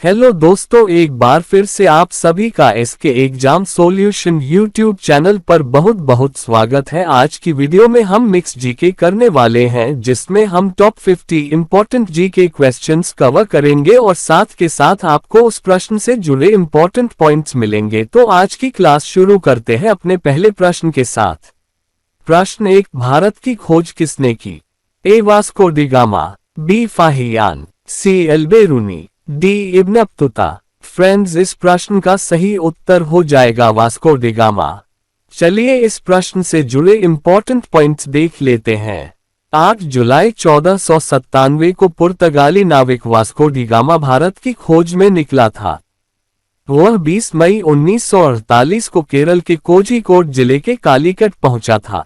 Hello दोस्तों, एक बार फिर से आप सभी का SK exam solution YouTube channel पर बहुत बहुत स्वागत है। आज की वीडियो में हम मिक्स जीके करने वाले हैं, जिसमें हम top 50 important GK questions cover करेंगे और साथ के साथ आपको उस प्रश्न से जुड़े इम्पोर्टेंट पॉइंट्स मिलेंगे। तो आज की क्लास शुरू करते हैं अपने पहले प्रश्न के साथ। प्रश्न 1, भारत की खोज किसने की? A Vasco da Gama, B Fahien, C Alberuni, D Ibn Battuta. Friends, इस प्रश्न का सही उत्तर हो जाएगा वास्को डी गामा। चलिए इस प्रश्न से जुड़े इम्पोर्टेंट पॉइंट्स देख लेते हैं। 8 जुलाई 1497 को पुर्तगाली नाविक वास्को डी गामा भारत की खोज में निकला था। वह 20 मई 1948 को केरल के कोझिकोड जिले के कालीकट पहुंचा था।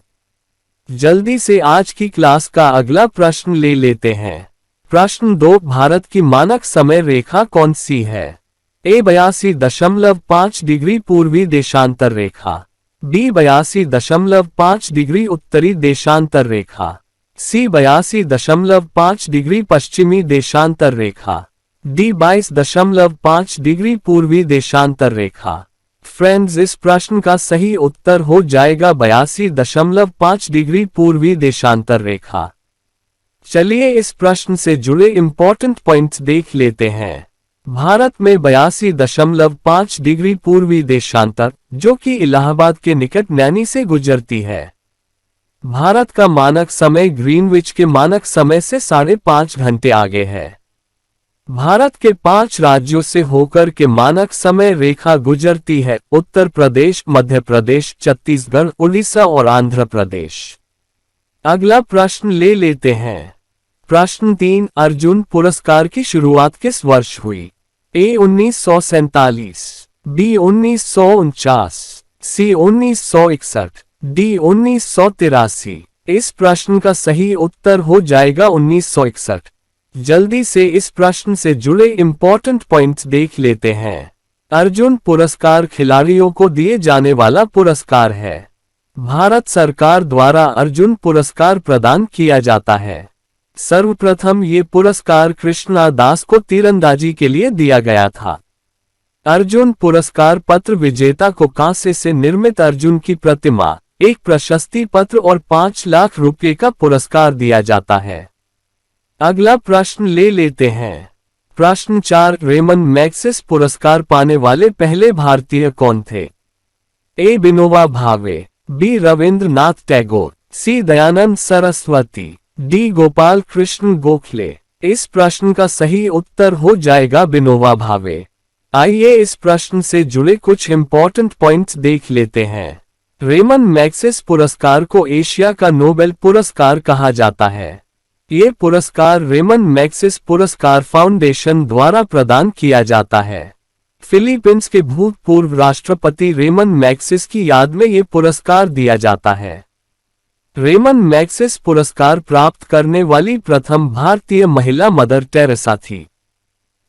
जल्दी से आज की क्लास का अगला प्रश्न ले लेते हैं। प्रश्न 2, भारत की मानक समय रेखा कौन सी है? ए 82.5 डिग्री पूर्वी देशांतर रेखा, बी 82.5 डिग्री उत्तरी देशांतर रेखा, सी 82.5 डिग्री पश्चिमी देशांतर रेखा, डी 22.5 डिग्री पूर्वी देशांतर रेखा। फ्रेंड्स, इस प्रश्न का सही उत्तर हो जाएगा 82.5 डिग्री पूर्वी देशांतर रेखा। चलिए इस प्रश्न से जुड़े इम्पोर्टेंट पॉइंट्स देख लेते हैं। भारत में 82.5 डिग्री पूर्वी देशांतर, जो कि इलाहाबाद के निकट नैनी से गुजरती है। भारत का मानक समय ग्रीनविच के मानक समय से 5.5 घंटे आगे है। भारत के 5 राज्यों से होकर के मानक समय रेखा गुजरती है: उत्तर प्रदेश, मध्य प्रदेश, छत्तीसगढ़, उड़ीसा और आंध्र प्रदेश। अगला प्रश्न ले लेते हैं। प्रश्न 3, अर्जुन पुरस्कार की शुरुआत किस वर्ष हुई? ए 1947, बी 1949, सी 1961, डी 1983। इस प्रश्न का सही उत्तर हो जाएगा 1961। जल्दी से इस प्रश्न से जुड़े इम्पोर्टेंट पॉइंट्स देख लेते हैं। अर्जुन पुरस्कार खिलाड़ियों को दिए जाने वाला पुरस्कार है। भारत सरकार द्वारा अर्जुन पुरस्कार प्रदान किया जाता है। सर्वप्रथम ये पुरस्कार कृष्णा दास को तीरंदाजी के लिए दिया गया था। अर्जुन पुरस्कार पत्र विजेता को कांसे से निर्मित अर्जुन की प्रतिमा, एक प्रशस्ति पत्र और 5 लाख रुपए का पुरस्कार दिया जाता है। अगला प्रश्न ले लेते हैं। प्रश्न 4, रेमन मैग्सेसे पुरस्कार पाने वाले पहले भारतीय कौन थे? ए विनोबा भावे, बी रविंद्रनाथ टैगोर, सी दयानंद सरस्वती, डी गोपाल कृष्ण गोखले। इस प्रश्न का सही उत्तर हो जाएगा विनोबा भावे। आइए इस प्रश्न से जुड़े कुछ इम्पोर्टेंट पॉइंट्स देख लेते हैं। रेमन मैग्सेसे पुरस्कार को एशिया का नोबेल पुरस्कार कहा जाता है। ये पुरस्कार रेमन मैग्सेसे पुरस्कार फाउंडेशन द्वारा प्रदान किया जाता है। फिलीपींस के भूतपूर्व राष्ट्रपति रेमन मैग्सेसे की याद में ये पुरस्कार दिया जाता है। रेमन मैग्सेसे पुरस्कार प्राप्त करने वाली प्रथम भारतीय महिला मदर टेरेसा थी,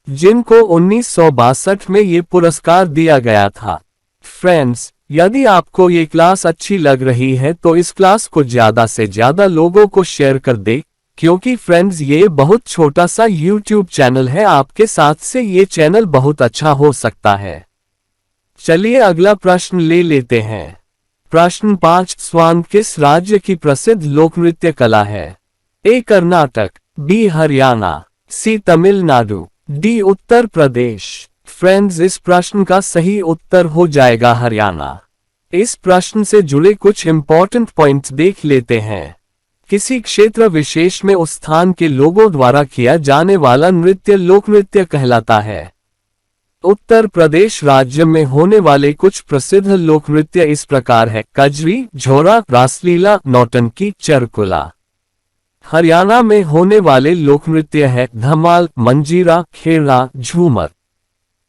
जिनको 1962 में ये पुरस्कार दिया गया था। फ्रेंड्स, यदि आपको ये क्लास अच्छी लग रही है तो इस क्लास को ज्यादा से ज्यादा लोगों को शेयर कर दे, क्योंकि फ्रेंड्स ये बहुत छोटा सा यूट्यूब चैनल है। आपके साथ से ये चैनल बहुत अच्छा हो सकता है। चलिए अगला प्रश्न ले लेते हैं। प्रश्न 5, स्वान किस राज्य की प्रसिद्ध लोकनृत्य कला है? ए कर्नाटक, बी हरियाणा, सी तमिलनाडु, डी उत्तर प्रदेश। फ्रेंड्स, इस प्रश्न का सही उत्तर हो जाएगा हरियाणा। इस प्रश्न से जुड़े कुछ इम्पोर्टेंट पॉइंट्स देख लेते हैं। किसी क्षेत्र विशेष में उस स्थान के लोगों द्वारा किया जाने वाला नृत्य लोकनृत्य कहलाता है। उत्तर प्रदेश राज्य में होने वाले कुछ प्रसिद्ध लोकनृत्य इस प्रकार है: कजरी, झोरा, रासलीला, नौटंकी, चरकुला। हरियाणा में होने वाले लोकनृत्य है धमाल, मंजीरा, खेड़ा, झूमर।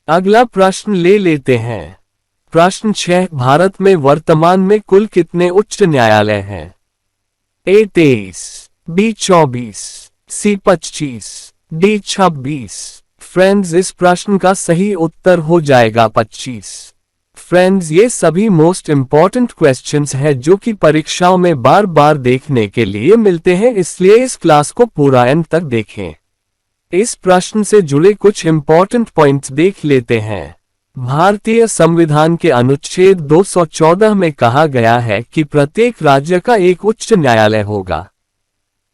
अगला प्रश्न ले लेते हैं। प्रश्न 6, भारत में वर्तमान में कुल कितने उच्च न्यायालय हैं? ए 23, बी 24, सी 25, डी 26। फ्रेंड्स, इस प्रश्न का सही उत्तर हो जाएगा 25। फ्रेंड्स, ये सभी मोस्ट इम्पॉर्टेंट क्वेश्चंस हैं जो कि परीक्षाओं में बार बार देखने के लिए मिलते हैं, इसलिए इस क्लास को पूरा एंड तक देखें। इस प्रश्न से जुड़े कुछ इंपॉर्टेंट पॉइंट्स देख लेते हैं। भारतीय संविधान के अनुच्छेद 214 में कहा गया है कि प्रत्येक राज्य का एक उच्च न्यायालय होगा।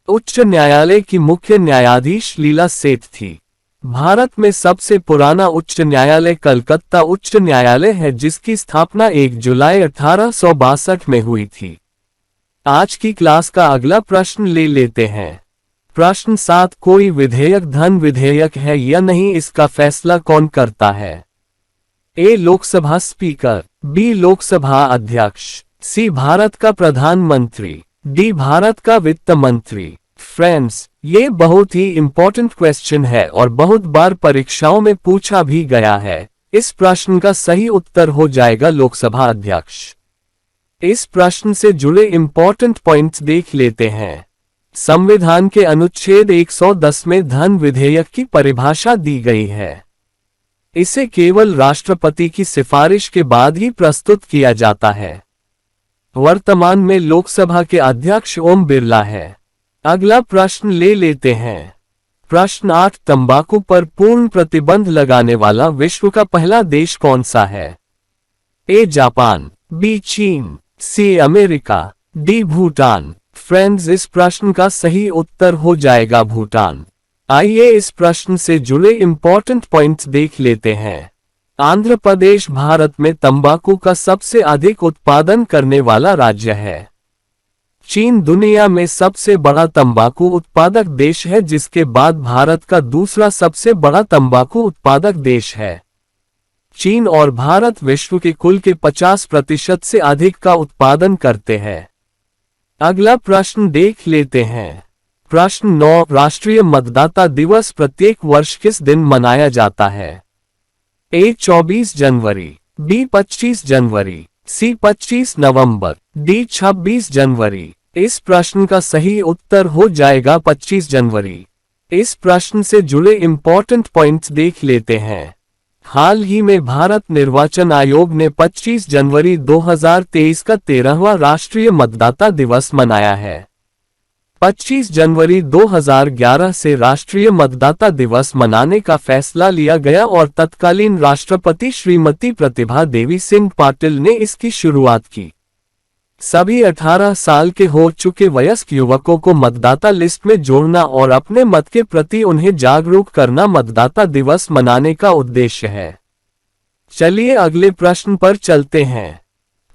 उच्च न्यायालय की मुख्य न्यायाधीश लीला सेठ थी। भारत में सबसे पुराना उच्च न्यायालय कलकत्ता उच्च न्यायालय है, जिसकी स्थापना 1 जुलाई 1862 में हुई थी। आज की क्लास का अगला प्रश्न ले लेते हैं। प्रश्न 7, कोई विधेयक धन विधेयक है या नहीं, इसका फैसला कौन करता है? ए लोकसभा स्पीकर, बी लोकसभा अध्यक्ष, सी भारत का प्रधानमंत्री, डी भारत का वित्त मंत्री। फ्रेंड्स, ये बहुत ही इंपॉर्टेंट क्वेश्चन है और बहुत बार परीक्षाओं में पूछा भी गया है। इस प्रश्न का सही उत्तर हो जाएगा लोकसभा अध्यक्ष। इस प्रश्न से जुड़े इंपॉर्टेंट पॉइंट्स देख लेते हैं। संविधान के अनुच्छेद 110 में धन विधेयक की परिभाषा दी गई है। इसे केवल राष्ट्रपति की सिफारिश के बाद ही प्रस्तुत किया जाता है। वर्तमान में लोकसभा के अध्यक्ष ओम बिरला है। अगला प्रश्न ले लेते हैं। प्रश्न 8, तंबाकू पर पूर्ण प्रतिबंध लगाने वाला विश्व का पहला देश कौन सा है? ए जापान, बी चीन, C America, D Bhutan. Friends, इस प्रश्न का सही उत्तर हो जाएगा भूटान। आइए इस प्रश्न से जुड़े इंपॉर्टेंट पॉइंट्स देख लेते हैं। आंध्र प्रदेश भारत में तंबाकू का सबसे अधिक उत्पादन करने वाला राज्य है। चीन दुनिया में सबसे बड़ा तंबाकू उत्पादक देश है, जिसके बाद भारत का दूसरा सबसे बड़ा तंबाकू उत्पादक देश है। चीन और भारत विश्व के कुल के 50% से अधिक का उत्पादन करते हैं। अगला प्रश्न देख लेते हैं। प्रश्न 9, राष्ट्रीय मतदाता दिवस प्रत्येक वर्ष किस दिन मनाया जाता है? ए 24 जनवरी, बी 25 जनवरी, सी 25 नवंबर, डी 26 जनवरी। इस प्रश्न का सही उत्तर हो जाएगा 25 जनवरी। इस प्रश्न से जुड़े इंपॉर्टेंट पॉइंट्स देख लेते हैं। हाल ही में भारत निर्वाचन आयोग ने 25 जनवरी 2023 का 13वां राष्ट्रीय मतदाता दिवस मनाया है। 25 जनवरी 2011 से राष्ट्रीय मतदाता दिवस मनाने का फैसला लिया गया और तत्कालीन राष्ट्रपति श्रीमती प्रतिभा देवी सिंह पाटिल ने इसकी शुरुआत की। सभी 18 साल के हो चुके वयस्क युवकों को मतदाता लिस्ट में जोड़ना और अपने मत के प्रति उन्हें जागरूक करना मतदाता दिवस मनाने का उद्देश्य है। चलिए अगले प्रश्न पर चलते हैं।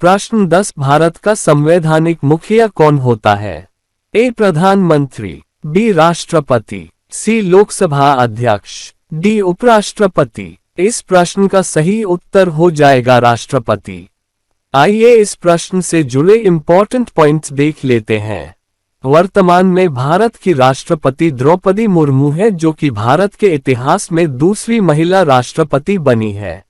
प्रश्न 10, भारत का संवैधानिक मुखिया कौन होता है? ए प्रधानमंत्री, बी राष्ट्रपति, सी लोकसभा अध्यक्ष, डी उपराष्ट्रपति। इस प्रश्न का सही उत्तर हो जाएगा राष्ट्रपति। आइए इस प्रश्न से जुड़े इंपॉर्टेंट पॉइंट्स देख लेते हैं। वर्तमान में भारत की राष्ट्रपति द्रौपदी मुर्मू है, जो कि भारत के इतिहास में दूसरी महिला राष्ट्रपति बनी है।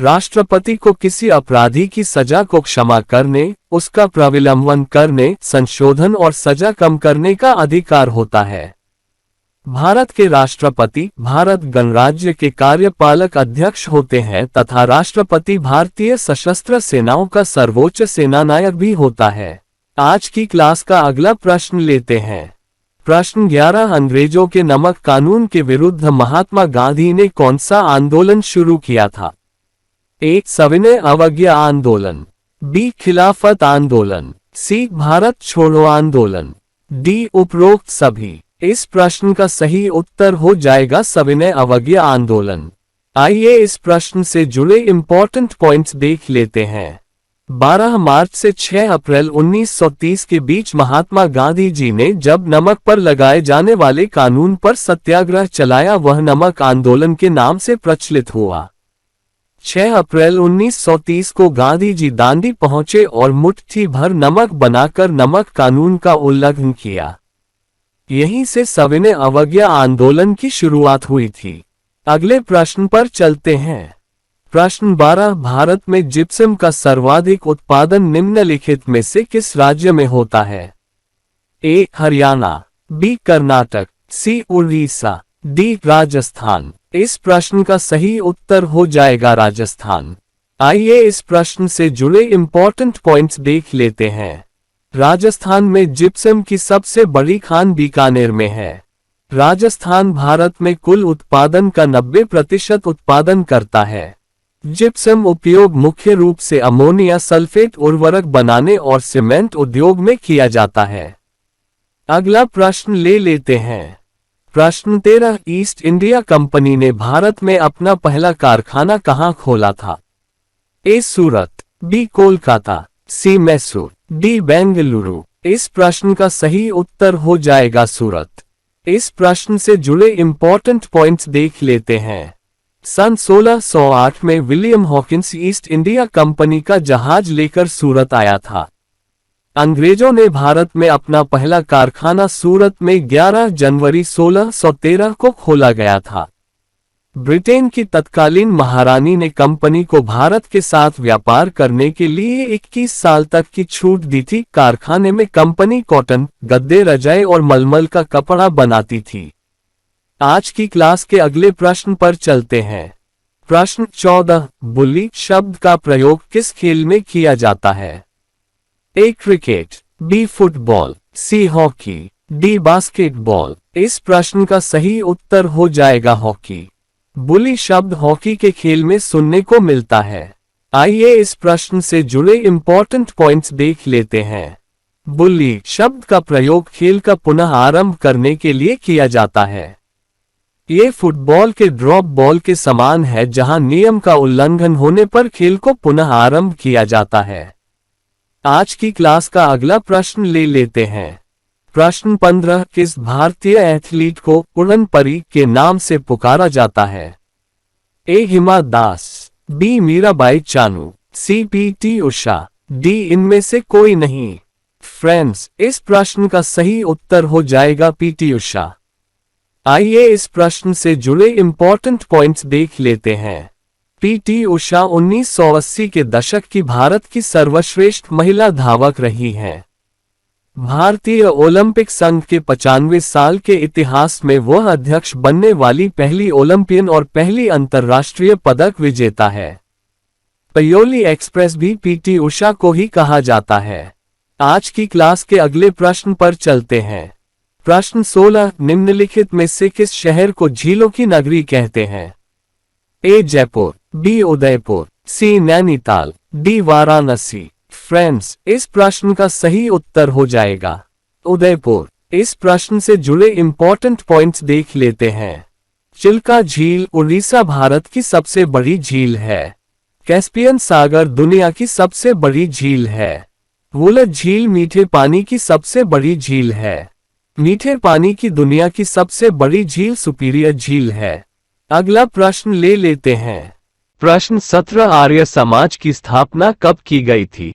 राष्ट्रपति को किसी अपराधी की सजा को क्षमा करने, उसका प्रविलंबन करने, संशोधन और सजा कम करने का अधिकार होता है। भारत के राष्ट्रपति भारत गणराज्य के कार्यपालक अध्यक्ष होते हैं तथा राष्ट्रपति भारतीय सशस्त्र सेनाओं का सर्वोच्च सेनानायक भी होता है। आज की क्लास का अगला प्रश्न लेते हैं। प्रश्न 11, अंग्रेजों के नमक कानून के विरुद्ध महात्मा गांधी ने कौन सा आंदोलन शुरू किया था? ए सविनय अवज्ञा आंदोलन, बी खिलाफत आंदोलन, सी भारत छोड़ो आंदोलन, डी उपरोक्त सभी। इस प्रश्न का सही उत्तर हो जाएगा सविनय अवज्ञा आंदोलन। आइए इस प्रश्न से जुड़े इंपॉर्टेंट पॉइंट्स देख लेते हैं। 12 मार्च से 6 अप्रैल 1930 के बीच महात्मा गांधी जी ने जब नमक पर लगाए जाने वाले कानून पर सत्याग्रह चलाया, वह नमक आंदोलन के नाम से प्रचलित हुआ। 6 अप्रैल 1930 को गांधी जी दांडी पहुंचे और मुट्ठी भर नमक बनाकर नमक कानून का उल्लंघन किया। यहीं से सविनय अवज्ञा आंदोलन की शुरुआत हुई थी। अगले प्रश्न पर चलते हैं। प्रश्न 12, भारत में जिप्सम का सर्वाधिक उत्पादन निम्नलिखित में से किस राज्य में होता है? ए हरियाणा, बी कर्नाटक, सी उड़ीसा, डी राजस्थान। इस प्रश्न का सही उत्तर हो जाएगा राजस्थान। आइए इस प्रश्न से जुड़े इंपॉर्टेंट पॉइंट्स देख लेते हैं। राजस्थान में जिप्सम की सबसे बड़ी खान बीकानेर में है। राजस्थान भारत में कुल उत्पादन का 90% उत्पादन करता है। जिप्सम उपयोग मुख्य रूप से अमोनिया सल्फेट उर्वरक बनाने और सीमेंट उद्योग में किया जाता है। अगला प्रश्न ले लेते हैं। प्रश्न 13, ईस्ट इंडिया कंपनी ने भारत में अपना पहला कारखाना कहाँ खोला था? ए सूरत, बी कोलकाता, सी मैसूर, डी बेंगलुरु। इस प्रश्न का सही उत्तर हो जाएगा सूरत। इस प्रश्न से जुड़े इंपॉर्टेंट पॉइंट्स देख लेते हैं। सन 1608 में William Hawkins east India company का जहाज लेकर सूरत आया था। अंग्रेजों ने भारत में अपना पहला कारखाना सूरत में 11 जनवरी 1613 को खोला गया था। ब्रिटेन की तत्कालीन महारानी ने कंपनी को भारत के साथ व्यापार करने के लिए 21 साल तक की छूट दी थी। कारखाने में कंपनी कॉटन, गद्दे, रजाई और मलमल का कपड़ा बनाती थी। आज की क्लास के अगले प्रश्न पर चलते हैं। प्रश्न 14, बुली शब्द का प्रयोग किस खेल में किया जाता है? A cricket, B football, C hockey, D basketball. इस प्रश्न का सही उत्तर हो जाएगा हॉकी। बुली शब्द हॉकी के खेल में सुनने को मिलता है। आइए इस प्रश्न से जुड़े इंपॉर्टेंट पॉइंट्स देख लेते हैं। बुली शब्द का प्रयोग खेल का पुनः आरंभ करने के लिए किया जाता है। ये फुटबॉल के ड्रॉप बॉल के समान है, जहां नियम का उल्लंघन होने पर खेल को पुनः आरंभ किया जाता है। आज की क्लास का अगला प्रश्न ले लेते हैं। प्रश्न 15, किस भारतीय एथलीट को उड़न परी के नाम से पुकारा जाता है? ए हिमा दास, बी मीराबाई चानू, सी पी.टी. उषा, डी इनमें से कोई नहीं। फ्रेंड्स, इस प्रश्न का सही उत्तर हो जाएगा पी.टी. उषा। आइए इस प्रश्न से जुड़े इंपॉर्टेंट पॉइंट्स देख लेते हैं। पी.टी. उषा 1980 के दशक की भारत की सर्वश्रेष्ठ महिला धावक रही हैं। भारतीय ओलंपिक संघ के 95 साल के इतिहास में वह अध्यक्ष बनने वाली पहली ओलंपियन और पहली अंतर्राष्ट्रीय पदक विजेता है। पयोली एक्सप्रेस भी पी.टी. उषा को ही कहा जाता है। आज की क्लास के अगले प्रश्न पर चलते हैं। प्रश्न 16, निम्नलिखित में से किस शहर को झीलों की नगरी कहते हैं? ए जयपुर, बी उदयपुर, सी नैनीताल, डी वाराणसी। फ्रेंड्स, इस प्रश्न का सही उत्तर हो जाएगा उदयपुर। इस प्रश्न से जुड़े इंपॉर्टेंट पॉइंट्स देख लेते हैं। चिल्का झील उड़ीसा भारत की सबसे बड़ी झील है। कैस्पियन सागर दुनिया की सबसे बड़ी झील है। वुलर झील मीठे पानी की सबसे बड़ी झील है। मीठे पानी की दुनिया की सबसे बड़ी झील सुपीरियर झील है। अगला प्रश्न ले लेते हैं। प्रश्न 17, आर्य समाज की स्थापना कब की गई थी?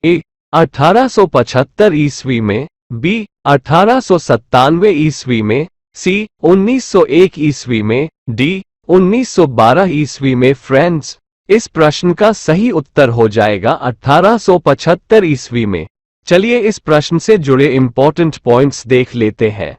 ए 1875 ईस्वी में, बी 1897 ईस्वी में, सी 1901 ईस्वी में, डी 1912 ईस्वी में। फ्रेंड्स, इस प्रश्न का सही उत्तर हो जाएगा 1875 ईस्वी में। चलिए इस प्रश्न से जुड़े इंपॉर्टेंट पॉइंट्स देख लेते हैं।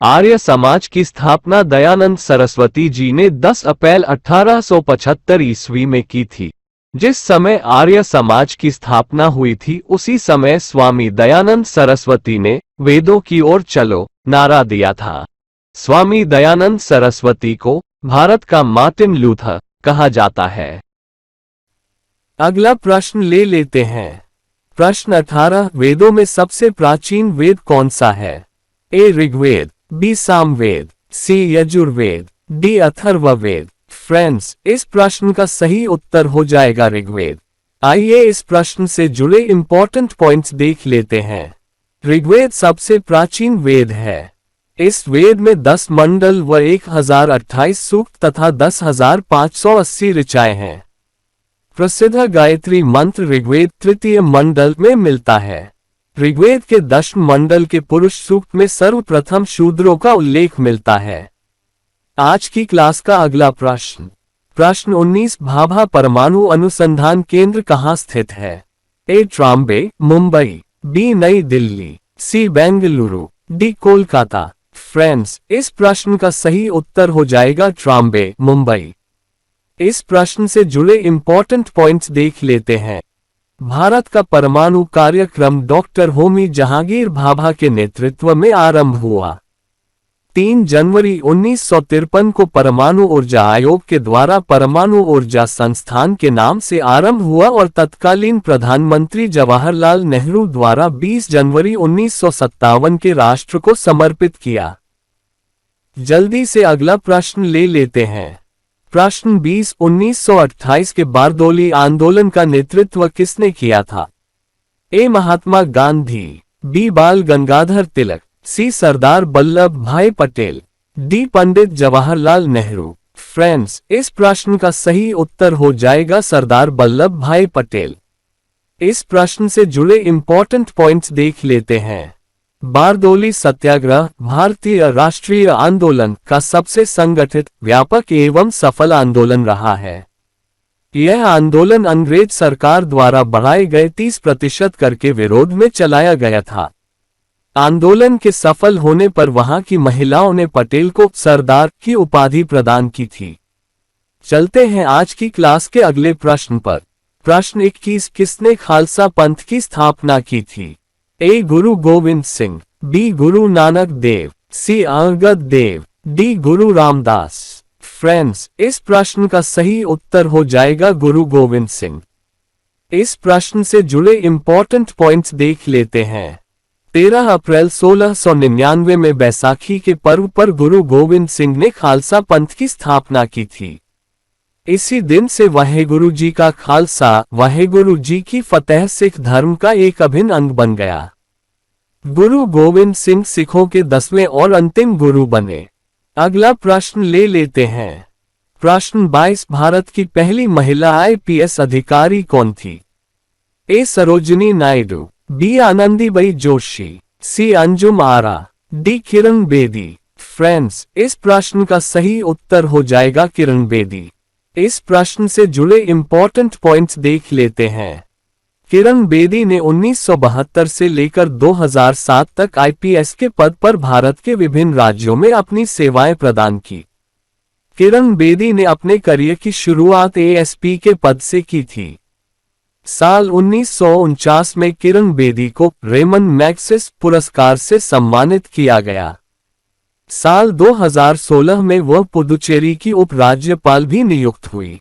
आर्य समाज की स्थापना दयानंद सरस्वती जी ने 10 अप्रैल 1875 ईस्वी में की थी। जिस समय आर्य समाज की स्थापना हुई थी, उसी समय स्वामी दयानंद सरस्वती ने वेदों की ओर चलो नारा दिया था। स्वामी दयानंद सरस्वती को भारत का मार्टिन लूथर कहा जाता है। अगला प्रश्न ले लेते हैं। प्रश्न 18, वेदों में सबसे प्राचीन वेद कौन सा है? ए ऋग्वेद, बी सामवेद, सी यजुर्वेद, डी अथर्ववेद। फ्रेंड्स, इस प्रश्न का सही उत्तर हो जाएगा ऋग्वेद। आइए इस प्रश्न से जुड़े इंपॉर्टेंट पॉइंट्स देख लेते हैं। ऋग्वेद सबसे प्राचीन वेद है। इस वेद में 10 मंडल व 1028 सूक्त तथा 10,580 ऋचाएं हैं। प्रसिद्ध गायत्री मंत्र ऋग्वेद तृतीय मंडल में मिलता है। ऋग्वेद के 10 मंडल के पुरुष सूक्त में सर्वप्रथम शूद्रों का उल्लेख मिलता है। आज की क्लास का अगला प्रश्न। प्रश्न 19, भाभा परमाणु अनुसंधान केंद्र कहाँ स्थित है? ए ट्राम्बे, मुंबई, बी नई दिल्ली, सी बेंगलुरु, डी कोलकाता। फ्रेंड्स, इस प्रश्न का सही उत्तर हो जाएगा ट्राम्बे, मुंबई। इस प्रश्न से जुड़े इंपॉर्टेंट पॉइंट्स देख लेते हैं। भारत का परमाणु कार्यक्रम डॉक्टर होमी जहांगीर भाभा के नेतृत्व में आरंभ हुआ। 3 जनवरी 1953 को परमाणु ऊर्जा आयोग के द्वारा परमाणु ऊर्जा संस्थान के नाम से आरंभ हुआ और तत्कालीन प्रधानमंत्री जवाहरलाल नेहरू द्वारा 20 जनवरी 1957 के राष्ट्र को समर्पित किया। जल्दी से अगला प्रश्न ले लेते हैं। प्रश्न 20, 1928 के बारदोली आंदोलन का नेतृत्व किसने किया था? ए. महात्मा गांधी, बी. बाल गंगाधर तिलक, सी. सरदार वल्लभ भाई पटेल, डी. पंडित जवाहरलाल नेहरू। फ्रेंड्स, इस प्रश्न का सही उत्तर हो जाएगा सरदार वल्लभ भाई पटेल। इस प्रश्न से जुड़े इंपॉर्टेंट पॉइंट्स देख लेते हैं। बारदोली सत्याग्रह भारतीय राष्ट्रीय आंदोलन का सबसे संगठित, व्यापक एवं सफल आंदोलन रहा है। यह आंदोलन अंग्रेज सरकार द्वारा बढ़ाए गए 30% कर के विरोध में चलाया गया था। आंदोलन के सफल होने पर वहां की महिलाओं ने पटेल को सरदार की उपाधि प्रदान की थी। चलते हैं आज की क्लास के अगले प्रश्न पर। प्रश्न 21, किसने खालसा पंथ की स्थापना की थी? ए. गुरु गोविंद सिंह, बी. गुरु नानक देव, सी. अंगद देव, डी. गुरु रामदास। फ्रेंड्स, इस प्रश्न का सही उत्तर हो जाएगा गुरु गोविंद सिंह। इस प्रश्न से जुड़े इंपॉर्टेंट पॉइंट्स देख लेते हैं। 13 अप्रैल 1699 में बैसाखी के पर्व पर गुरु गोविंद सिंह ने खालसा पंथ की स्थापना की थी। इसी दिन से वाहेगुरु जी का खालसा, वाहेगुरु जी की फतेह सिख धर्म का एक अभिन्न अंग बन गया। गुरु गोविंद सिंह सिखों के 10वें और अंतिम गुरु बने। अगला प्रश्न ले लेते हैं। प्रश्न 22, भारत की पहली महिला IPS अधिकारी कौन थी? ए. सरोजिनी नायडू, बी. आनंदीबेन जोशी, सी. अंजुम आरा, डी. किरण बेदी। फ्रेंड्स, इस प्रश्न का सही उत्तर हो जाएगा किरण बेदी। इस प्रश्न से जुड़े इंपॉर्टेंट पॉइंट्स देख लेते हैं। किरण बेदी ने 1972 से लेकर 2007 तक IPS के पद पर भारत के विभिन्न राज्यों में अपनी सेवाएं प्रदान की। किरण बेदी ने अपने करियर की शुरुआत ASP के पद से की थी। साल 1949 में किरण बेदी को रेमन मैग्सेसे पुरस्कार से सम्मानित किया गया। साल 2016 में वह पुदुचेरी की उपराज्यपाल भी नियुक्त हुई।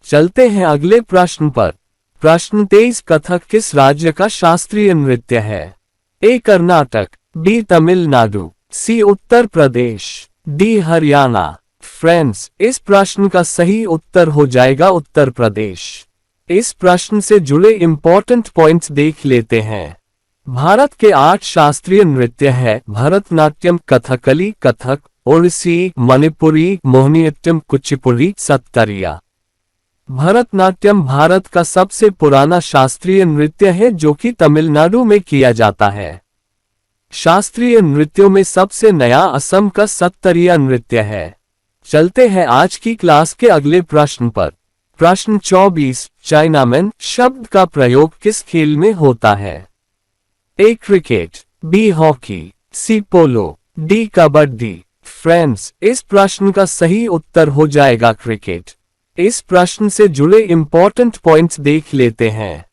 चलते हैं अगले प्रश्न पर। प्रश्न 23, कथक किस राज्य का शास्त्रीय नृत्य है? ए. कर्नाटक, बी. तमिलनाडु, सी. उत्तर प्रदेश, डी. हरियाणा। फ्रेंड्स, इस प्रश्न का सही उत्तर हो जाएगा उत्तर प्रदेश। इस प्रश्न से जुड़े इंपॉर्टेंट पॉइंट्स देख लेते हैं। भारत के 8 शास्त्रीय नृत्य है: भरतनाट्यम, कथकली, कथक, ओडिसी, मणिपुरी, मोहिनीअट्टम, कुचिपुड़ी, सत्तरिया। भरतनाट्यम भारत का सबसे पुराना शास्त्रीय नृत्य है जो कि तमिलनाडु में किया जाता है। शास्त्रीय नृत्यों में सबसे नया असम का सत्तरिया नृत्य है। चलते हैं आज की क्लास के अगले प्रश्न पर। प्रश्न 24, चाइनामैन शब्द का प्रयोग किस खेल में होता है? A. Cricket, B. Hockey, C. Polo, D. Kabaddi. Friends, इस प्रश्न का सही उत्तर हो जाएगा क्रिकेट। इस प्रश्न से जुड़े इंपॉर्टेंट पॉइंट्स देख लेते हैं।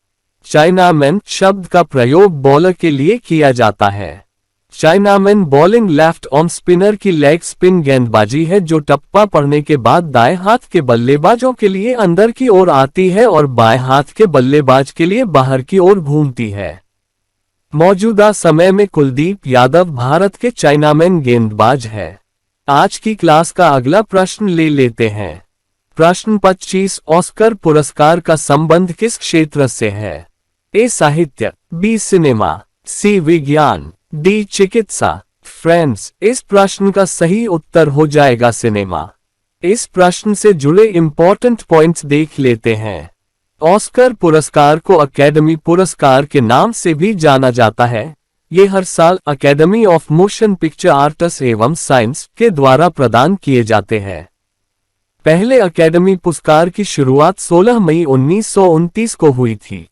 चाइनामैन शब्द का प्रयोग बॉलर के लिए किया जाता है। Chinaman bowling left arm spinner की लेग स्पिन गेंदबाजी है जो टप्पा पड़ने के बाद दाएं हाथ के बल्लेबाजों के लिए अंदर की ओर आती है और बाएं हाथ के बल्लेबाज के लिए बाहर की ओर घूमती है। मौजूदा समय में कुलदीप यादव भारत के चाइनामैन गेंदबाज है। आज की क्लास का अगला प्रश्न ले लेते हैं। प्रश्न 25, ऑस्कर पुरस्कार का संबंध किस क्षेत्र से है? ए. साहित्य, बी. सिनेमा, सी. विज्ञान, डी. चिकित्सा। फ्रेंड्स, इस प्रश्न का सही उत्तर हो जाएगा सिनेमा। इस प्रश्न से जुड़े इंपॉर्टेंट पॉइंट्स देख लेते हैं। ऑस्कर पुरस्कार को अकेडमी पुरस्कार के नाम से भी जाना जाता है। ये हर साल academy of motion picture arts एवं साइंस के द्वारा प्रदान किए जाते हैं। पहले अकेडमी पुरस्कार की शुरुआत 16 मई 1929 को हुई थी।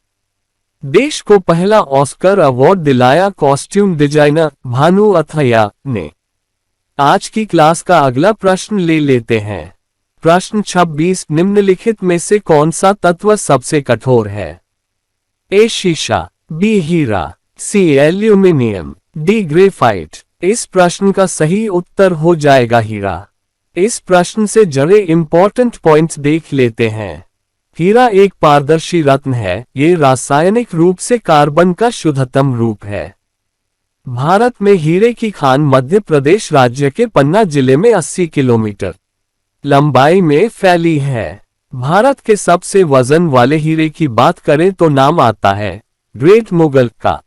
देश को पहला ऑस्कर अवार्ड दिलाया कॉस्ट्यूम डिजाइनर भानु अथैया ने। आज की क्लास का अगला प्रश्न ले लेते हैं। प्रश्न 26, निम्नलिखित में से कौन सा तत्व सबसे कठोर है? ए. शीशा, बी. हीरा, सी. Aluminium, D. ग्रेफाइट। इस प्रश्न का सही उत्तर हो जाएगा हीरा। इस प्रश्न से जुड़े इंपॉर्टेंट पॉइंट्स देख लेते हैं। हीरा एक पारदर्शी रत्न है। ये रासायनिक रूप से कार्बन का शुद्धतम रूप है। भारत में हीरे की खान मध्य प्रदेश राज्य के पन्ना जिले में 80 किलोमीटर लंबाई में फैली है। भारत के सबसे वजन वाले हीरे की बात करें तो नाम आता है ग्रेट मुगल का।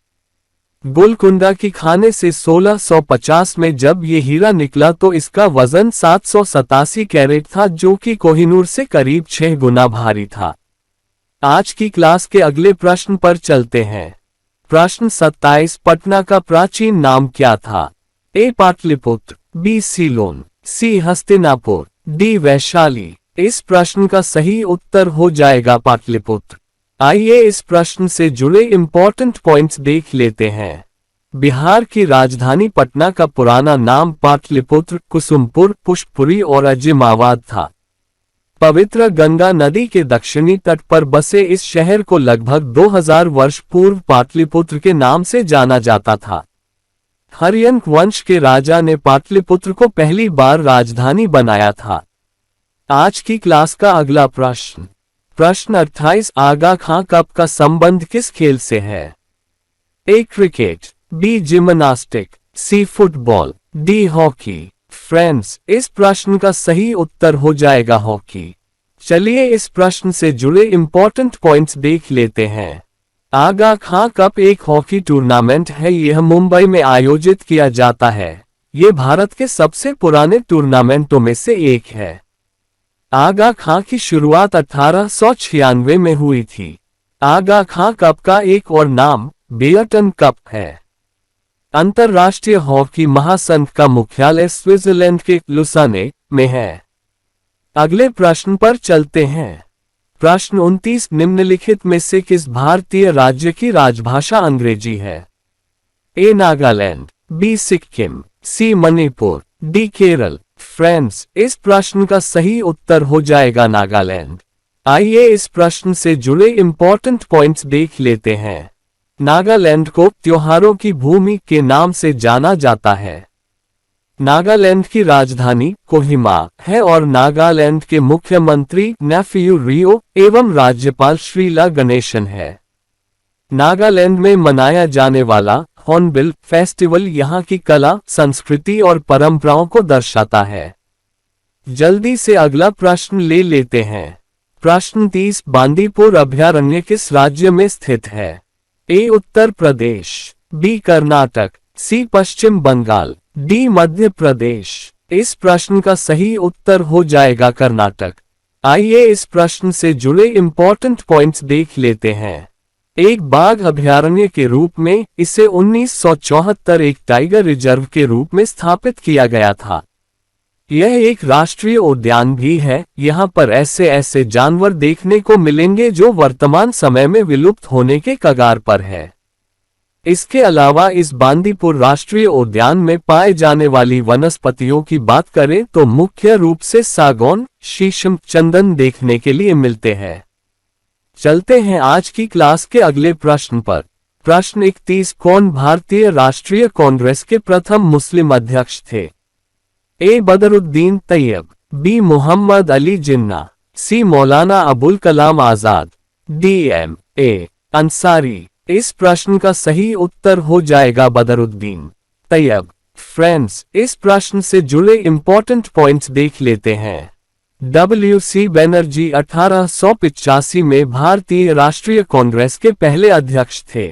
गोलकुंडा की खाने से 1650 में जब ये हीरा निकला तो इसका वजन 787 कैरेट था, जो कि कोहिनूर से करीब 6 गुना भारी था। आज की क्लास के अगले प्रश्न पर चलते हैं। प्रश्न 27, पटना का प्राचीन नाम क्या था? ए पाटलिपुत्र, बी सीलोन, सी हस्तिनापुर, डी वैशाली। इस प्रश्न का सही उत्तर हो जाएगा पाटलिपुत्र। आइए इस प्रश्न से जुड़े इंपॉर्टेंट पॉइंट्स देख लेते हैं। बिहार की राजधानी पटना का पुराना नाम पाटलिपुत्र, कुसुमपुर, पुष्पपुरी और अजिमाबाद था। पवित्र गंगा नदी के दक्षिणी तट पर बसे इस शहर को लगभग 2000 वर्ष पूर्व पाटलिपुत्र के नाम से जाना जाता था। हर्यंक वंश के राजा ने पाटलिपुत्र को पहली बार राजधानी बनाया था। आज की क्लास का अगला प्रश्न, प्रश्न 28, आगा खां कप का संबंध किस खेल से है? A cricket, B gymnastic, C football, D hockey. Friends, इस प्रश्न का सही उत्तर हो जाएगा हॉकी। चलिए इस प्रश्न से जुड़े इंपॉर्टेंट पॉइंट्स देख लेते हैं। आगा खां कप एक हॉकी टूर्नामेंट है। यह मुंबई में आयोजित किया जाता है। ये भारत के सबसे पुराने टूर्नामेंटों में से एक है। आगा खां की शुरुआत 1896 में हुई थी। आगा खां कप का एक और नाम बेयरटन कप है। अंतर्राष्ट्रीय हॉकी महासंघ का मुख्यालय स्विट्जरलैंड के लुसाने में है। अगले प्रश्न पर चलते हैं। प्रश्न 29, निम्नलिखित में से किस भारतीय राज्य की राजभाषा अंग्रेजी है? ए नागालैंड, बी सिक्किम, सी मणिपुर, डी केरल। फ्रेंड्स, इस प्रश्न का सही उत्तर हो जाएगा नागालैंड। आइए इस प्रश्न से जुड़े इंपॉर्टेंट पॉइंट्स देख लेते हैं। नागालैंड को त्योहारों की भूमि के नाम से जाना जाता है। नागालैंड की राजधानी कोहिमा है और नागालैंड के मुख्यमंत्री नेफ्यू रियो एवं राज्यपाल श्रीला गणेशन है। नागालैंड में मनाया जाने वाला हॉर्नबिल फेस्टिवल यहाँ की कला, संस्कृति और परंपराओं को दर्शाता है। जल्दी से अगला प्रश्न ले लेते हैं। प्रश्न 30, बांदीपुर अभयारण्य किस राज्य में स्थित है? ए उत्तर प्रदेश, बी कर्नाटक, सी पश्चिम बंगाल, डी मध्य प्रदेश। इस प्रश्न का सही उत्तर हो जाएगा कर्नाटक। आइए इस प्रश्न से जुड़े इंपॉर्टेंट पॉइंट्स देख लेते हैं। एक बाघ अभयारण्य के रूप में इसे 1974 एक टाइगर रिजर्व के रूप में स्थापित किया गया था। यह एक राष्ट्रीय उद्यान भी है। यहाँ पर ऐसे जानवर देखने को मिलेंगे जो वर्तमान समय में विलुप्त होने के कगार पर है। इसके अलावा इस बांदीपुर राष्ट्रीय उद्यान में पाए जाने वाली वनस्पतियों की बात करें तो मुख्य रूप से सागौन, शीशम, चंदन देखने के लिए मिलते हैं। चलते हैं आज की क्लास के अगले प्रश्न पर। प्रश्न 31, कौन भारतीय राष्ट्रीय कांग्रेस के प्रथम मुस्लिम अध्यक्ष थे? ए Badruddin Tayyab, B Mohammad Ali Jinnah, C Maulana Abul Kalam Azad, D M A Ansari. इस प्रश्न का सही उत्तर हो जाएगा बदरुद्दीन तैयब। फ्रेंड्स, इस प्रश्न से जुड़े इंपॉर्टेंट पॉइंट्स देख लेते हैं। W.C. बनर्जी 1885 में भारतीय राष्ट्रीय कांग्रेस के पहले अध्यक्ष थे।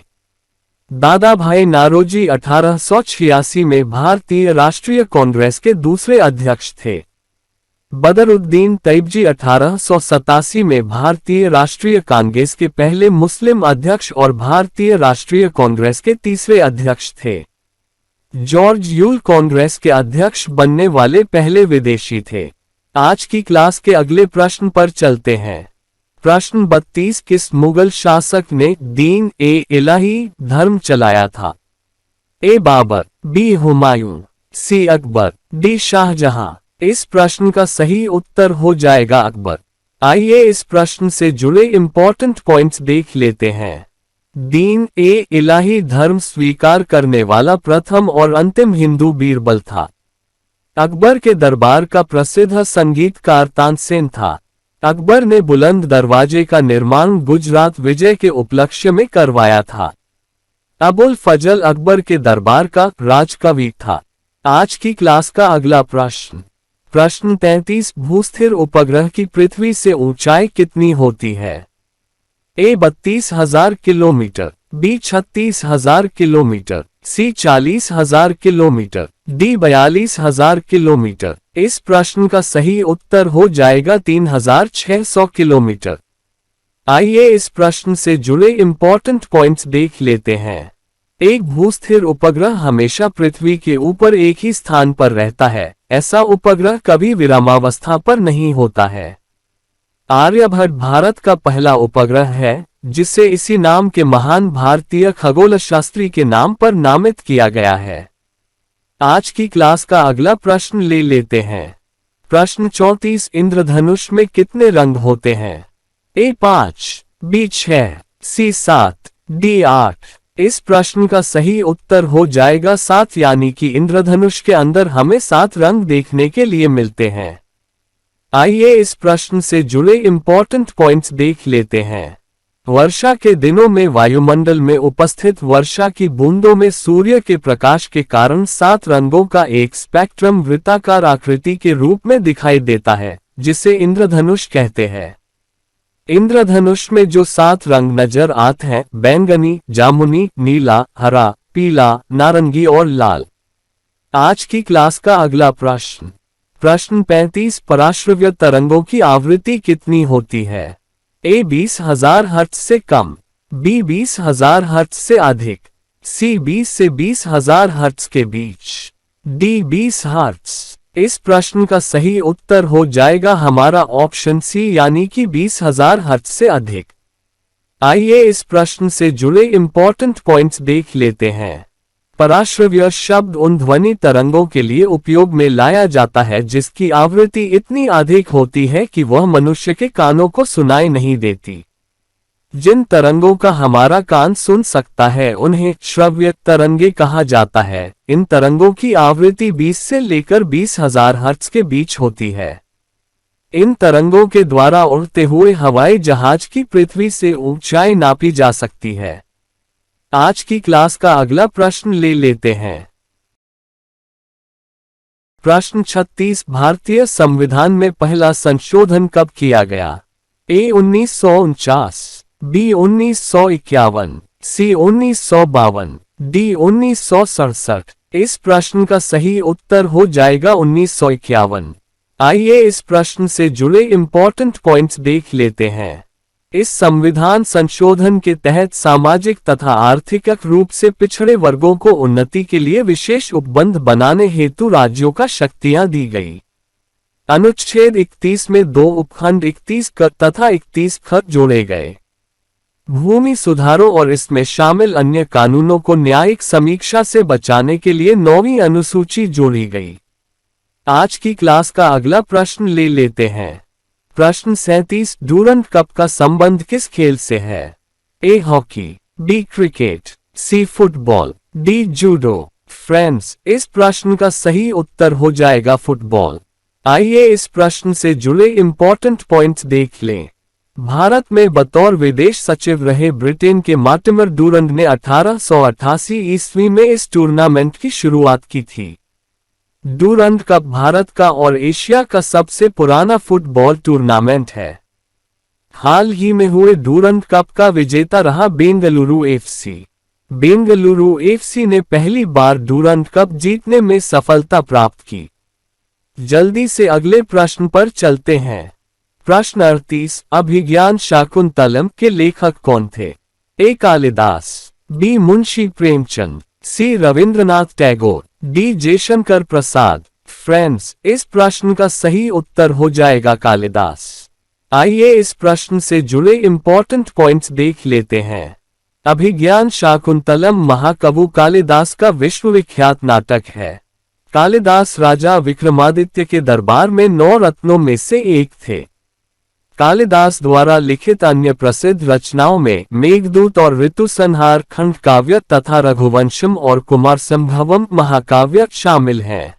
दादा भाई नारोजी 1886 में भारतीय राष्ट्रीय कांग्रेस के दूसरे अध्यक्ष थे। बदरुद्दीन तैयबजी 1887 में भारतीय राष्ट्रीय कांग्रेस के पहले मुस्लिम अध्यक्ष और भारतीय राष्ट्रीय कांग्रेस के तीसरे अध्यक्ष थे। जॉर्ज यूल कांग्रेस के अध्यक्ष बनने वाले पहले विदेशी थे। आज की क्लास के अगले प्रश्न पर चलते हैं। प्रश्न 32, किस मुगल शासक ने दीन ए इलाही धर्म चलाया था? ए बाबर, बी हुमायूं, सी अकबर, डी शाहजहां। इस प्रश्न का सही उत्तर हो जाएगा अकबर। आइए इस प्रश्न से जुड़े इंपॉर्टेंट पॉइंट्स देख लेते हैं। दीन ए इलाही धर्म स्वीकार करने वाला प्रथम और अंतिम हिंदू बीरबल था। अकबर के दरबार का प्रसिद्ध संगीतकार तानसेन था। अकबर ने बुलंद दरवाजे का निर्माण गुजरात विजय के उपलक्ष्य में करवाया था। अबुल फजल अकबर के दरबार का राजकवि था। आज की क्लास का अगला प्रश्न। प्रश्न 33 भूस्थिर उपग्रह की पृथ्वी से ऊंचाई कितनी होती है? ए 32,000 किलोमीटर, बी 36,000 किलोमीटर, सी 40,000 किलोमीटर, डी 42,000 किलोमीटर। इस प्रश्न का सही उत्तर हो जाएगा 3,600 किलोमीटर। आइए इस प्रश्न से जुड़े इंपॉर्टेंट पॉइंट्स देख लेते हैं। एक भूस्थिर उपग्रह हमेशा पृथ्वी के ऊपर एक ही स्थान पर रहता है। ऐसा उपग्रह कभी विरामावस्था पर नहीं होता है। आर्यभट्ट भारत का पहला उपग्रह है, जिसे इसी नाम के महान भारतीय खगोलशास्त्री के नाम पर नामित किया गया है। आज की क्लास का अगला प्रश्न ले लेते हैं। प्रश्न 34 इंद्रधनुष में कितने रंग होते हैं? ए 5, बी 6, सी 7, डी 8। इस प्रश्न का सही उत्तर हो जाएगा 7, यानी कि इंद्रधनुष के अंदर हमें 7 रंग देखने के लिए मिलते हैं। आइए इस प्रश्न से जुड़े इंपॉर्टेंट पॉइंट्स देख लेते हैं। वर्षा के दिनों में वायुमंडल में उपस्थित वर्षा की बूंदों में सूर्य के प्रकाश के कारण 7 रंगों का एक स्पेक्ट्रम वृत्ताकार आकृति के रूप में दिखाई देता है, जिसे इंद्रधनुष कहते हैं। इंद्रधनुष में जो 7 रंग नजर आते हैं बैंगनी, जामुनी, नीला, हरा, पीला, नारंगी और लाल। आज की क्लास का अगला प्रश्न। प्रश्न 35 पराश्रव्य तरंगों की आवृत्ति कितनी होती है? ए 20,000 हर्ट्ज से कम, बी 20,000 हर्ट्ज से अधिक, सी 20 से 20,000 हर्ट्ज के बीच, डी 20 हर्ट्ज। इस प्रश्न का सही उत्तर हो जाएगा हमारा ऑप्शन सी, यानी कि 20,000 हर्ट्ज से अधिक। आइए इस प्रश्न से जुड़े इंपॉर्टेंट पॉइंट्स देख लेते हैं। पराश्रव्य शब्द उन ध्वनि तरंगों के लिए उपयोग में लाया जाता है जिसकी आवृत्ति इतनी अधिक होती है कि वह मनुष्य के कानों को सुनाई नहीं देती। जिन तरंगों का हमारा कान सुन सकता है उन्हें श्रव्य तरंगे कहा जाता है। इन तरंगों की आवृत्ति 20 से लेकर 20,000 हर्ट्ज के बीच होती है। इन तरंगों के द्वारा उड़ते हुए हवाई जहाज की पृथ्वी से ऊंचाई नापी जा सकती है। आज की क्लास का अगला प्रश्न ले लेते हैं। प्रश्न 36 भारतीय संविधान में पहला संशोधन कब किया गया? ए 1949, बी 1951, सी 1952, डी 1967। इस प्रश्न का सही उत्तर हो जाएगा 1951। आइए इस प्रश्न से जुड़े इंपॉर्टेंट पॉइंट्स देख लेते हैं। इस संविधान संशोधन के तहत सामाजिक तथा आर्थिक रूप से पिछड़े वर्गों को उन्नति के लिए विशेष उपबंध बनाने हेतु राज्यों का शक्तियां दी गई। अनुच्छेद 31 में 2 उपखंड 31 क तथा 31 ख जोड़े गए। भूमि सुधारों और इसमें शामिल अन्य कानूनों को न्यायिक समीक्षा से बचाने के लिए 9वीं अनुसूची जोड़ी गई। आज की क्लास का अगला प्रश्न ले लेते हैं। प्रश्न 37 डूरंड कप का संबंध किस खेल से है? A hockey, B cricket, C football, D judo. Friends, इस प्रश्न का सही उत्तर हो जाएगा फुटबॉल। आइए इस प्रश्न से जुड़े इंपॉर्टेंट पॉइंट्स देख लें। भारत में बतौर विदेश सचिव रहे ब्रिटेन के मार्टिमर डूरंड ने 1888 ईस्वी में इस टूर्नामेंट की शुरुआत की थी। डूरंड कप भारत का और एशिया का सबसे पुराना फुटबॉल टूर्नामेंट है। हाल ही में हुए डूरंड कप का विजेता रहा बेंगलुरु एफसी। बेंगलुरु एफसी ने पहली बार डूरंड कप जीतने में सफलता प्राप्त की। जल्दी से अगले प्रश्न पर चलते हैं। प्रश्न 38 अभिज्ञान शाकुंतलम के लेखक कौन थे? ए कालिदास, बी मुंशी प्रेमचंद, सी रविंद्रनाथ टैगोर, डी जयशंकर प्रसाद। फ्रेंड्स, इस प्रश्न का सही उत्तर हो जाएगा कालिदास। आइए इस प्रश्न से जुड़े इंपॉर्टेंट पॉइंट्स देख लेते हैं। अभिज्ञान शाकुंतलम महाकवि कालिदास का विश्वविख्यात नाटक है। कालिदास राजा विक्रमादित्य के दरबार में 9 रत्नों में से एक थे। कालिदास द्वारा लिखित अन्य प्रसिद्ध रचनाओं में मेघदूत और ऋतु संहार खंड काव्य तथा रघुवंशम और कुमार संभवम महाकाव्य शामिल हैं।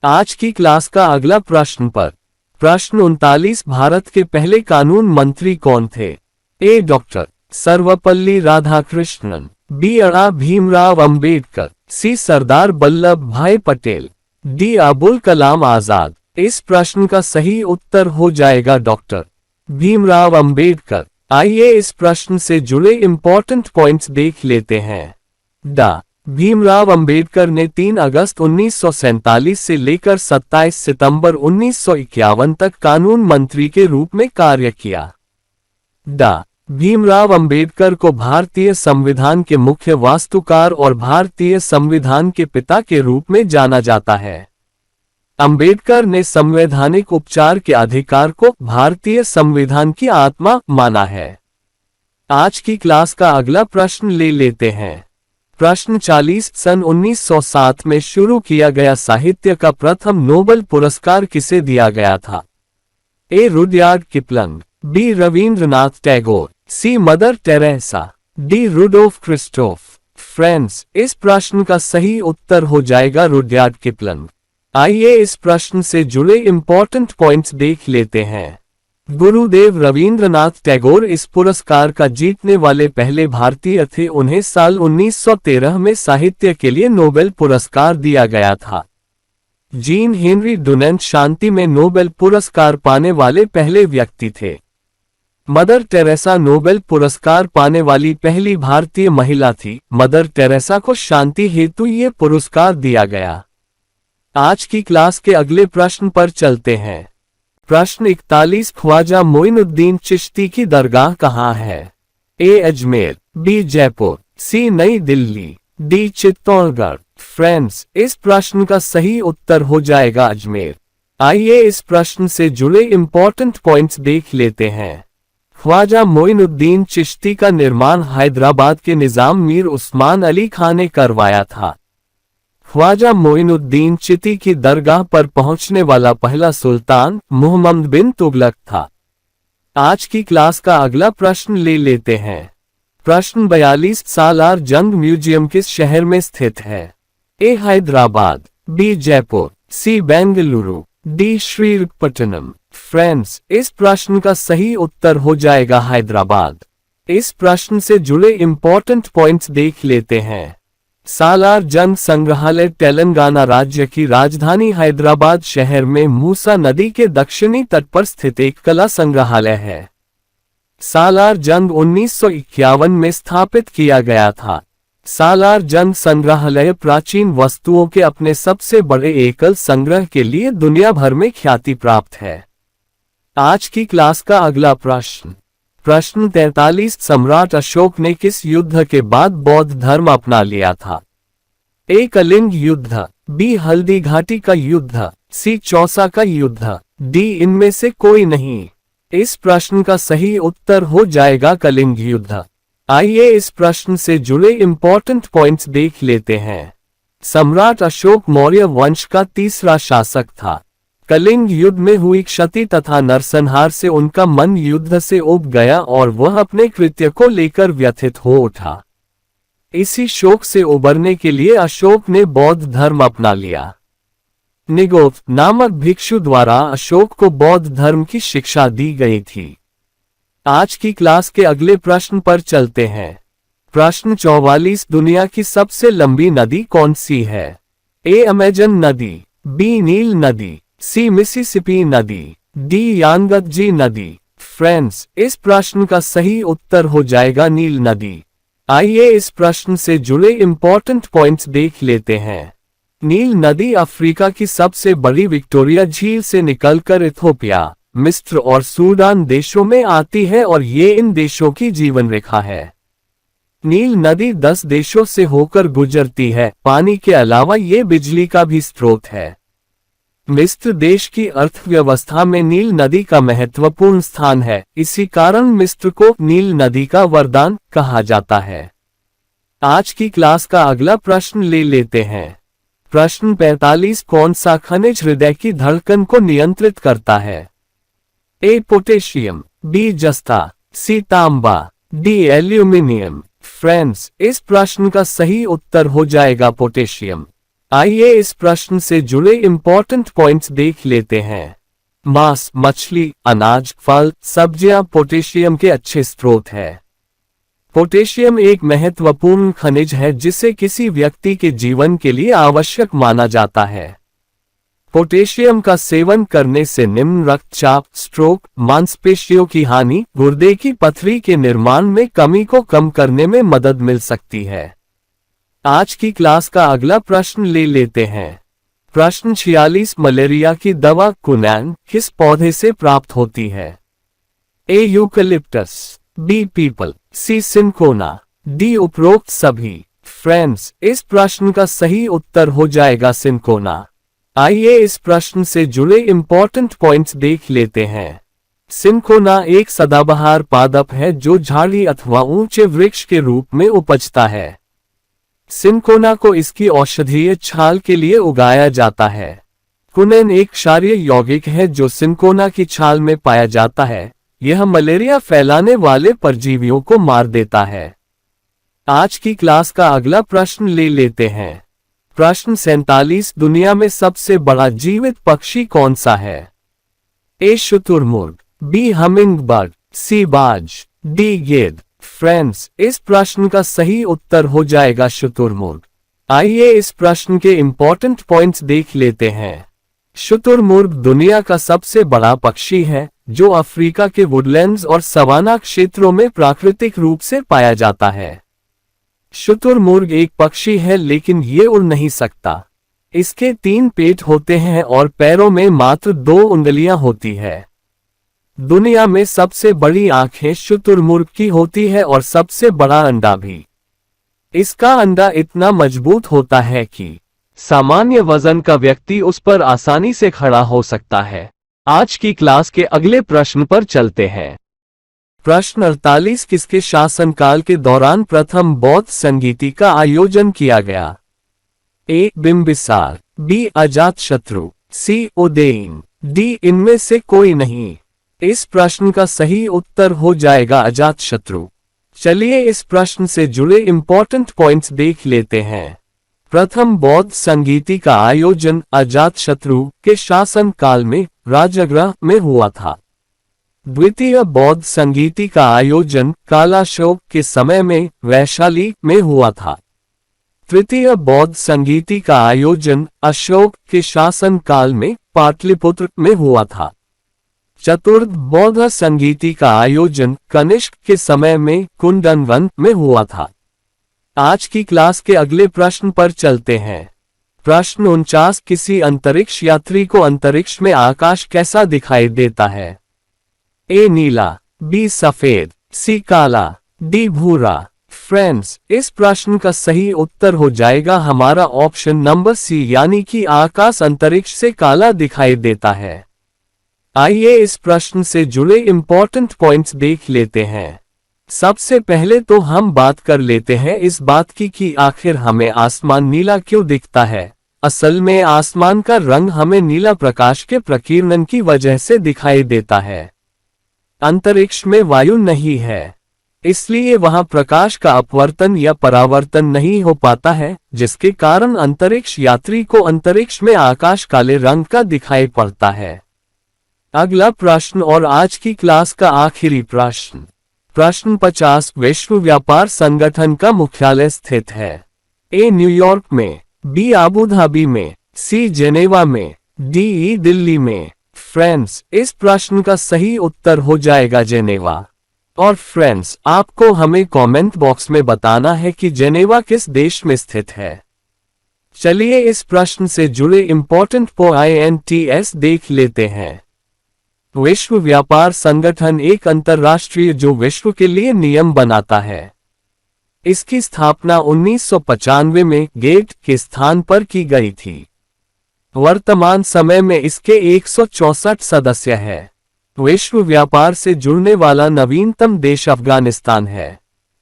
आज की क्लास का अगला प्रश्न पर प्रश्न 39 भारत के पहले कानून मंत्री कौन थे? ए डॉक्टर सर्वपल्ली राधाकृष्णन, बी अड़ा भीमराव अंबेडकर, सी सरदार वल्लभ भाई पटेल, डी अबुल कलाम आजाद। इस प्रश्न का सही उत्तर हो जाएगा डॉक्टर भीमराव अंबेडकर। आइए इस प्रश्न से जुड़े इंपॉर्टेंट पॉइंट्स देख लेते हैं। डा भीमराव अंबेडकर ने 3 अगस्त 1947 से लेकर 27 सितंबर 1951 तक कानून मंत्री के रूप में कार्य किया। डा भीमराव अंबेडकर को भारतीय संविधान के मुख्य वास्तुकार और भारतीय संविधान के पिता के रूप में जाना जाता है। अंबेडकर ने संवैधानिक उपचार के अधिकार को भारतीय संविधान की आत्मा माना है। आज की क्लास का अगला प्रश्न ले लेते हैं। प्रश्न 40 सन 1907 में शुरू किया गया साहित्य का प्रथम नोबेल पुरस्कार किसे दिया गया था? A Rudyard Kipling, B Rabindranath Tagore, C Mother Teresa, D Rudolf Christoph France. इस प्रश्न का सही उत्तर हो जाएगा रुडयार्ड किपलिंग। आइए इस प्रश्न से जुड़े इंपॉर्टेंट पॉइंट्स देख लेते हैं। गुरुदेव रविंद्रनाथ टैगोर इस पुरस्कार का जीतने वाले पहले भारतीय थे। उन्हें साल 1913 में साहित्य के लिए नोबेल पुरस्कार दिया गया था। जीन हेनरी डुनेंट शांति में नोबेल पुरस्कार पाने वाले पहले व्यक्ति थे। मदर टेरेसा नोबेल पुरस्कार पाने वाली पहली भारतीय महिला थी। मदर टेरेसा को शांति हेतु ये पुरस्कार दिया गया। आज की क्लास के अगले प्रश्न पर चलते हैं। प्रश्न 41 ख्वाजा मोइनुद्दीन चिश्ती की दरगाह कहाँ है? ए अजमेर, बी जयपुर, सी नई दिल्ली, डी चित्तौड़गढ़ फ्रांस। इस प्रश्न का सही उत्तर हो जाएगा अजमेर। आइए इस प्रश्न से जुड़े इंपॉर्टेंट पॉइंट्स देख लेते हैं। ख्वाजा मोइनुद्दीन चिश्ती का निर्माण हैदराबाद के निजाम मीर उस्मान अली खान ने करवाया था। ख्वाजा मोइनुद्दीन चिश्ती की दरगाह पर पहुंचने वाला पहला सुल्तान मोहम्मद बिन तुगलक था। आज की क्लास का अगला प्रश्न ले लेते हैं। प्रश्न 42 सालार जंग म्यूजियम किस शहर में स्थित है? ए हैदराबाद, बी जयपुर, सी बेंगलुरु, डी श्रीरंगपट्टनम फ्रांस। इस प्रश्न का सही उत्तर हो जाएगा हैदराबाद। इस प्रश्न से जुड़े इंपॉर्टेंट पॉइंट्स देख लेते हैं। सालार जंग संग्रहालय तेलंगाना राज्य की राजधानी हैदराबाद शहर में मूसा नदी के दक्षिणी तट पर स्थित एक कला संग्रहालय है। सालार जंग 1951 में स्थापित किया गया था। सालार जंग संग्रहालय प्राचीन वस्तुओं के अपने सबसे बड़े एकल संग्रह के लिए दुनिया भर में ख्याति प्राप्त है। आज की क्लास का अगला प्रश्न प्रश्न 43 सम्राट अशोक ने किस युद्ध के बाद बौद्ध धर्म अपना लिया था? ए कलिंग युद्ध, बी हल्दी घाटी का युद्ध, सी चौसा का युद्ध, डी इनमें से कोई नहीं। इस प्रश्न का सही उत्तर हो जाएगा कलिंग युद्ध। आइए इस प्रश्न से जुड़े इंपॉर्टेंट पॉइंट्स देख लेते हैं। सम्राट अशोक मौर्य वंश का तीसरा शासक था। कलिंग युद्ध में हुई क्षति तथा नरसंहार से उनका मन युद्ध से उब गया और वह अपने कृत्य को लेकर व्यथित हो उठा। इसी शोक से उबरने के लिए अशोक ने बौद्ध धर्म अपना लिया। निगोथ नामक भिक्षु द्वारा अशोक को बौद्ध धर्म की शिक्षा दी गई थी। आज की क्लास के अगले प्रश्न पर चलते हैं। प्रश्न 44 दुनिया की सबसे लंबी नदी कौन सी है? ए अमेजन नदी, बी नील नदी, सी मिसिसिपी नदी, डी यांगत्जे नदी फ्रांस। इस प्रश्न का सही उत्तर हो जाएगा नील नदी। आइए इस प्रश्न से जुड़े इंपॉर्टेंट पॉइंट्स देख लेते हैं। नील नदी अफ्रीका की सबसे बड़ी विक्टोरिया झील से निकलकर इथोपिया, मिस्र और सूडान देशों में आती है और ये इन देशों की जीवन रेखा है। नील नदी 10 देशों से होकर गुजरती है। पानी के अलावा ये बिजली का भी स्रोत है। मिस्र देश की अर्थव्यवस्था में नील नदी का महत्वपूर्ण स्थान है। इसी कारण मिस्र को नील नदी का वरदान कहा जाता है। आज की क्लास का अगला प्रश्न ले लेते हैं। प्रश्न 45 कौन सा खनिज हृदय की धड़कन को नियंत्रित करता है? ए पोटेशियम, बी जस्ता, सी तांबा, डी एल्यूमिनियम। फ्रेंड्स, इस प्रश्न का सही उत्तर हो जाएगा पोटेशियम। आइए इस प्रश्न से जुड़े इंपॉर्टेंट पॉइंट्स देख लेते हैं। मांस, मछली, अनाज, फल, सब्जियां पोटेशियम के अच्छे स्रोत है। पोटेशियम एक महत्वपूर्ण खनिज है जिसे किसी व्यक्ति के जीवन के लिए आवश्यक माना जाता है। पोटेशियम का सेवन करने से निम्न रक्तचाप, स्ट्रोक, मांसपेशियों की हानि, गुर्दे की पथरी के निर्माण में कमी को कम करने में मदद मिल सकती है। आज की क्लास का अगला प्रश्न ले लेते हैं। प्रश्न 46, मलेरिया की दवा कुनैन किस पौधे से प्राप्त होती है? A eucalyptus, B peepal, C cinchona, D उपरोक्त सभी। फ्रेंड्स, इस प्रश्न का सही उत्तर हो जाएगा सिनकोना। आइए इस प्रश्न से जुड़े इंपॉर्टेंट पॉइंट्स देख लेते हैं। सिनकोना एक सदाबहार पादप है जो झाड़ी अथवा ऊंचे वृक्ष के रूप में उपजता है। सिनकोना को इसकी औषधीय छाल के लिए उगाया जाता है। कुनैन एक क्षारीय यौगिक है जो सिनकोना की छाल में पाया जाता है। यह मलेरिया फैलाने वाले परजीवियों को मार देता है। आज की क्लास का अगला प्रश्न ले लेते हैं। प्रश्न 47, दुनिया में सबसे बड़ा जीवित पक्षी कौन सा है? ए शुतुरमुर्ग, बी हमिंगबर्ड, सी बाज, डी गिद्ध। फ्रेंड्स, इस प्रश्न का सही उत्तर हो जाएगा शुतुरमुर्ग। आइए इस प्रश्न के इंपॉर्टेंट पॉइंट्स देख लेते हैं। शुतुरमुर्ग दुनिया का सबसे बड़ा पक्षी है जो अफ्रीका के वुडलैंड्स और सवाना क्षेत्रों में प्राकृतिक रूप से पाया जाता है। शुतुरमुर्ग एक पक्षी है लेकिन ये उड़ नहीं सकता। इसके 3 पेट होते हैं और पैरों में मात्र 2 उंगलियां होती है। दुनिया में सबसे बड़ी आंखें शुतुरमुर्ग की होती है और सबसे बड़ा अंडा भी। इसका अंडा इतना मजबूत होता है कि सामान्य वजन का व्यक्ति उस पर आसानी से खड़ा हो सकता है। आज की क्लास के अगले प्रश्न पर चलते हैं। प्रश्न 48, किसके शासनकाल के दौरान प्रथम बौद्ध संगीति का आयोजन किया गया? ए बिंबिसार, बी अजातशत्रु, सी उदयन, डी इनमें से कोई नहीं। इस प्रश्न का सही उत्तर हो जाएगा अजातशत्रु। चलिए इस प्रश्न से जुड़े इंपॉर्टेंट पॉइंट्स देख लेते हैं। प्रथम बौद्ध संगीति का आयोजन अजातशत्रु के शासन काल में राजगृह में हुआ था। द्वितीय बौद्ध संगीति का आयोजन कालाशोक के समय में वैशाली में हुआ था। तृतीय बौद्ध संगीति का आयोजन अशोक के शासन काल में पाटलिपुत्र में हुआ था। चतुर्थ बौद्ध संगीति का आयोजन कनिष्क के समय में कुंदनवन में हुआ था। आज की क्लास के अगले प्रश्न पर चलते हैं। प्रश्न 49, किसी अंतरिक्ष यात्री को अंतरिक्ष में आकाश कैसा दिखाई देता है? ए नीला, बी सफेद, सी काला, डी भूरा। फ्रेंड्स, इस प्रश्न का सही उत्तर हो जाएगा हमारा ऑप्शन नंबर सी, यानी कि आकाश अंतरिक्ष से काला दिखाई देता है। आइए इस प्रश्न से जुड़े इंपॉर्टेंट पॉइंट्स देख लेते हैं। सबसे पहले तो हम बात कर लेते हैं इस बात की कि आखिर हमें आसमान नीला क्यों दिखता है। असल में आसमान का रंग हमें नीला प्रकाश के प्रकीर्णन की वजह से दिखाई देता है। अंतरिक्ष में वायु नहीं है, इसलिए वहां प्रकाश का अपवर्तन या परावर्तन नहीं हो पाता है, जिसके कारण अंतरिक्ष यात्री को अंतरिक्ष में आकाश काले रंग का दिखाई पड़ता है। अगला प्रश्न और आज की क्लास का आखिरी प्रश्न। प्रश्न 50, विश्व व्यापार संगठन का मुख्यालय स्थित है? ए न्यूयॉर्क में, बी अबू धाबी में, सी जेनेवा में, डी दिल्ली में। फ्रेंड्स, इस प्रश्न का सही उत्तर हो जाएगा जेनेवा। और फ्रेंड्स, आपको हमें कमेंट बॉक्स में बताना है कि जेनेवा किस देश में स्थित है। चलिए इस प्रश्न से जुड़े इंपॉर्टेंट पॉइंट्स देख लेते हैं। विश्व व्यापार संगठन एक अंतर्राष्ट्रीय जो विश्व के लिए नियम बनाता है। इसकी स्थापना 1995 में गेट के स्थान पर की गई थी। वर्तमान समय में इसके 164 सदस्य हैं। विश्व व्यापार से जुड़ने वाला नवीनतम देश अफगानिस्तान है।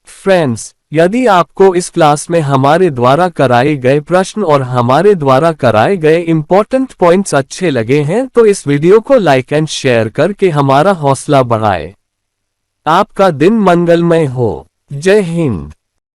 फ्रेंड्स, यदि आपको इस क्लास में हमारे द्वारा कराए गए प्रश्न और हमारे द्वारा कराए गए इंपॉर्टेंट पॉइंट्स अच्छे लगे हैं तो इस वीडियो को लाइक एंड शेयर करके हमारा हौसला बढ़ाएं। आपका दिन मंगलमय हो। जय हिंद।